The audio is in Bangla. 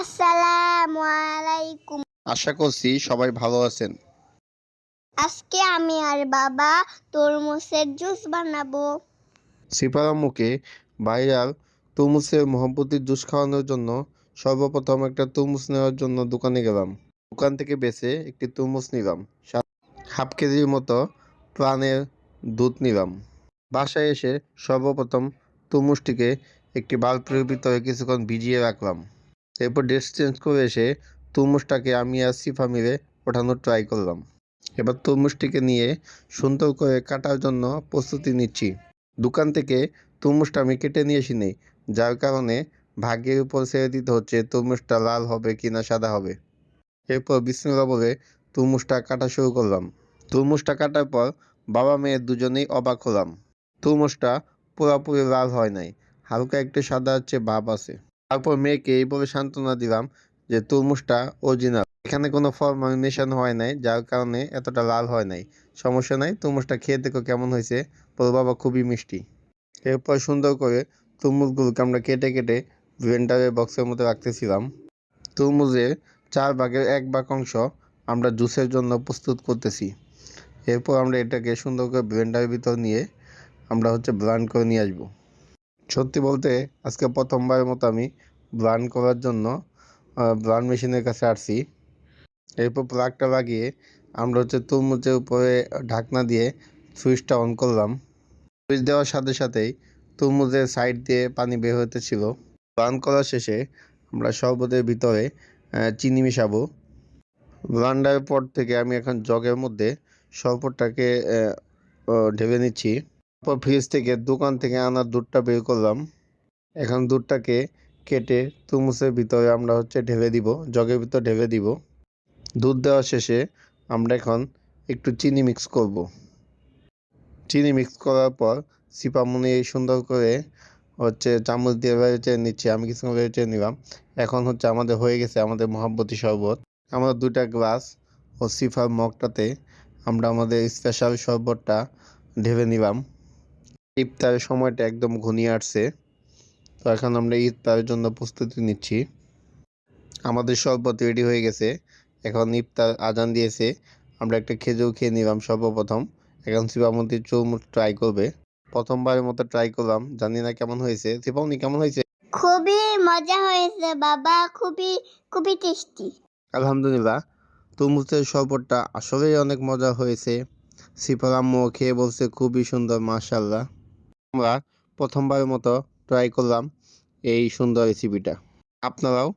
আসসালামু আলাইকুম। আশা করছি সবাই ভালো আছেন। আজকে আমি আর বাবা তরমুজের জুস বানাবো। সিফার আম্মুকে ভাইয়ার তরমুজের মহব্বতের জুস খাওয়ানোর জন্য সর্বপ্রথম একটা তরমুজ নেওয়ার জন্য দোকানে গেলাম। দোকান থেকে বেছে একটি তরমুজ নিলাম, হাফ কেজির মতো প্রাণের দুধ নিলাম। বাসায় এসে সর্বপ্রথম তরমুজটিকে একটি বাল্বের ভিতরে কিছুক্ষণ ভিজিয়ে রাখলাম। এরপর ড্রেস চেঞ্জ করে এসে তরমুজটাকে আমি আর সিফা মিলে ওঠানোর ট্রাই করলাম। এবার তরমুজটিকে নিয়ে সুন্দর করে কাটার জন্য প্রস্তুতি নিচ্ছি। দোকান থেকে তরমুজটা আমি কেটে নিয়ে আসিনি, যার কারণে ভাগ্যের উপর ছেড়ে দিতে হচ্ছে তরমুজটা লাল হবে কিনা সাদা হবে। এরপর বিসমিল্লাহ বলে তরমুজটা কাটা শুরু করলাম। তরমুজটা কাটার পর বাবা মেয়ে দুজনেই অবাক হলাম। তরমুজটা পুরোপুরি লাল হয় নাই, হালকা একটু সাদা হচ্ছে ভাব আছে। তারপর মেয়েকে এই বলে সান্ত্বনা দিলাম যে তরমুজটা অরিজিনাল, এখানে কোনো ফরমালিন মেশানো হয় নাই, যার কারণে এতটা লাল হয় নাই। সমস্যা নাই, তরমুজটা খেয়ে দেখো কেমন হয়েছে। বল বাবা খুবই মিষ্টি। এরপর সুন্দর করে তরমুজগুলোকে আমরা কেটে কেটে ব্লেন্ডারের বক্সের মধ্যে রাখতেছিলাম। তরমুজের 1/4 ভাগ অংশ আমরা জুসের জন্য প্রস্তুত করতেছি। এরপর আমরা এটাকে সুন্দর করে ব্লেন্ডারের ভিতর নিয়ে আমরা ব্লেন্ড করে নিয়ে আসবো। সত্যি বলতে আজকে প্রথমবারের মতো আমি ব্লেন্ড করার জন্য ব্লেন্ড মেশিনের কাছে আসছি। এরপর প্লাগটা লাগিয়ে আমরা তরমুজের উপরে ঢাকনা দিয়ে সুইচটা অন করলাম। সুইচ দেওয়ার সাথে সাথেই তরমুজের সাইড দিয়ে পানি বের হতেছিল। ব্লেন্ড করা শেষে আমরা শরবতের ভিতরে চিনি মিশাবো। ব্লেন্ডারের পর থেকে আমি এখন জগের মধ্যে শরবতটাকে ঢেলে নিচ্ছি। তারপর ফ্রিজ থেকে দোকান থেকে আনা দুধটা বের করলাম। এখন দুধটাকে কেটে তরমুজের ভিতরে আমরা ঢেলে দিব, জগের ভিতর ঢেলে দিব। দুধ দেওয়া শেষে আমরা এখন একটু চিনি মিক্স করব। চিনি মিক্স করার পর সিপামনি সুন্দর করে চামচ দিয়ে বেড়ে নিচ্ছে, আমি কিছু বেড়ে নিলাম। এখন আমাদের হয়ে গেছে আমাদের মহাব্বতী শরবত। আমরা 2টা গ্লাস ও সিফার মগটাতে আমরা আমাদের স্পেশাল শরবতটা ঢেলে নিলাম। ইফতারের সময়টা একদম ঘনিয়ে আসছে, তো এখন আমরা ইফতারের জন্য প্রস্তুতি নিচ্ছি। আমাদের শরবত রেডি হয়ে গেছে। এখন ইফতার আজান দিয়েছে, আমরা একটা খেজুর খেয়ে নিলাম সর্বপ্রথম। এখন সিপামতি চৌমুখ ট্রাই করবে। প্রথমবারের মতো ট্রাই করলাম, জানি না কেমন হয়েছে। সিপামনি কেমন হয়েছে? খুবই মজা হয়েছে বাবা, খুবই খুবই টেস্টি। আলহামদুলিল্লাহ, তরমুজের শরবতটা আসলেই অনেক মজা হয়েছে। সিফার আম্মু খেয়ে বলছে খুবই সুন্দর, মাশাআল্লাহ। আমরা প্রথমবারের মতো ট্রাই করলাম এই সুন্দর রেসিপিটা। আপনারাও